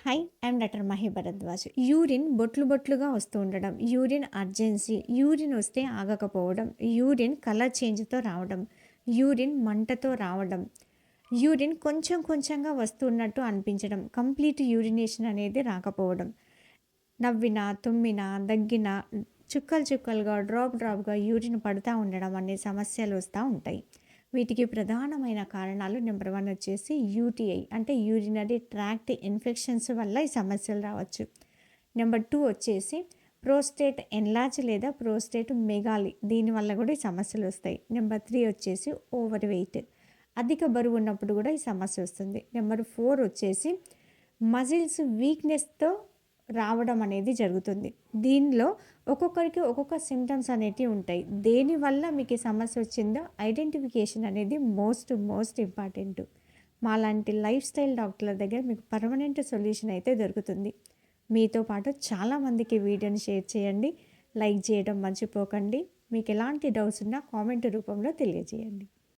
Hi, I'm doctor Mahi Bharadwaj. Urine బొట్లు బొట్లుగా వస్తూ ఉండడం, యూరిన్ అర్జెన్సీ, యూరిన్ వస్తే ఆగకపోవడం, యూరిన్ కలర్ చేంజ్తో రావడం, యూరిన్ మంటతో రావడం, యూరిన్ కొంచెం కొంచెంగా వస్తున్నట్టు అనిపించడం, కంప్లీట్ యూరినేషన్ అనేది రాకపోవడం, నవ్వినా తుమ్మినా దగ్గినా చుక్కలు చుక్కలుగా డ్రాప్గా యూరిన్ పడుతూ ఉండడం అనే సమస్యలు వస్తూ ఉంటాయి. వీటికి ప్రధానమైన కారణాలు నెంబర్ 1 వచ్చేసి యూటీఐ అంటే యూరినరీ ట్రాక్ట్ ఇన్ఫెక్షన్స్ వల్ల ఈ సమస్యలు రావచ్చు. నెంబర్ 2 వచ్చేసి ప్రోస్టేట్ ఎన్లార్జ్ లేదా ప్రోస్టేట్ మెగాలి, దీనివల్ల కూడా ఈ సమస్యలు వస్తాయి. నెంబర్ 3 వచ్చేసి ఓవర్ వెయిట్, అధిక బరువు ఉన్నప్పుడు కూడా ఈ సమస్య వస్తుంది. నెంబర్ 4 వచ్చేసి మజిల్స్ వీక్నెస్తో రావడం అనేది జరుగుతుంది. దీనిలో ఒక్కొక్కరికి ఒక్కొక్క సిమ్టమ్స్ అనేటివి ఉంటాయి. దేనివల్ల మీకు ఈ సమస్య వచ్చిందో ఐడెంటిఫికేషన్ అనేది మోస్ట్ ఇంపార్టెంట్. మాలాంటి లైఫ్ స్టైల్ డాక్టర్ల దగ్గర మీకు పర్మనెంట్ సొల్యూషన్ అయితే దొరుకుతుంది. మీతో పాటు చాలామందికి వీడియోని షేర్ చేయండి, లైక్ చేయడం మర్చిపోకండి. మీకు ఎలాంటి డౌట్స్ ఉన్నా కామెంట్ రూపంలో తెలియజేయండి.